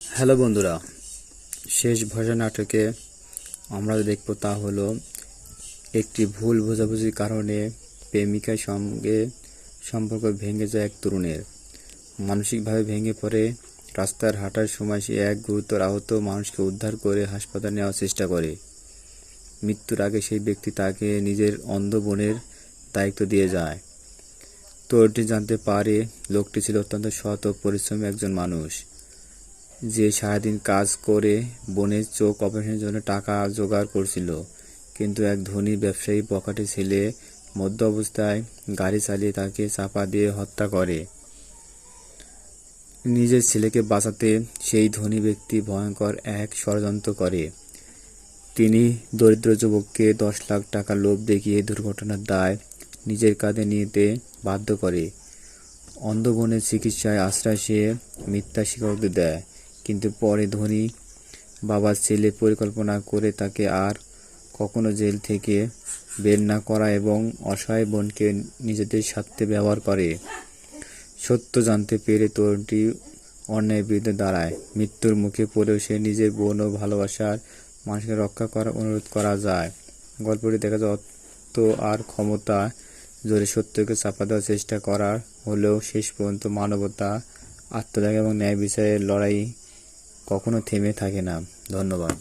Hello বন্ধুরা, শেষ ভরসা নাটকে আমরা দেখব তা হলো একটি ভুল বোঝাবুঝির কারণে প্রেমিকার সঙ্গে সম্পর্ক ভেঙে যায় এক তরুণের। মানসিকভাবে ভেঙে পড়ে রাস্তার হাঁটার সময় সে এক গুরুতর আহত মানুষকে উদ্ধার করে হাসপাতালে নেওয়ার চেষ্টা করে। মৃত্যুর আগে সেই ব্যক্তি তাকে নিজের অন্ধ বোনের দায়িত্ব দিয়ে যায়। তরুণটি জানতে পারে লোকটি ছিল অত্যন্ত সৎ ও পরিশ্রমী একজন মানুষ, যে সারাদিন কাজ করে বোনের চোখ অপারেশনের জন্য টাকা জোগাড় করছিল। কিন্তু এক ধনী ব্যবসায়ী বখাটে ছেলে মধ্য অবস্থায় গাড়ি চালিয়ে তাকে চাপা দিয়ে হত্যা করে। নিজের ছেলেকে বাঁচাতে সেই ধনী ব্যক্তি ভয়ঙ্কর এক ষড়যন্ত্র করে। তিনি দরিদ্র যুবককে 10 লাখ টাকা লোভ দেখিয়ে দুর্ঘটনার দায় নিজের কাঁধে নিতে বাধ্য করে। অন্ধ বোনের চিকিৎসায় আশ্রয় সে মিথ্যা স্বীকারোক্তি দেয়, কিন্তু পরে ধনী বাবার ছেলে পরিকল্পনা করে তাকে আর কখনো জেল থেকে বের না করা এবং অসহায় বোনকে নিজেদের স্বার্থে ব্যবহার করে। সত্য জানতে পেরে তরুণটি অন্যায়ের বিরুদ্ধে দাঁড়ায়। মৃত্যুর মুখে পড়েও সে নিজের বোন ও ভালোবাসার মানুষকে রক্ষা করার অনুরোধ করা যায়। গল্পটি দেখা যায় অর্থ আর ক্ষমতা জোরে সত্যকে চাপা দেওয়ার চেষ্টা করার হলেও শেষ পর্যন্ত মানবতা, আত্মত্যাগ এবং ন্যায় বিচারের লড়াই কখনো থেমে থাকে না। ধন্যবাদ।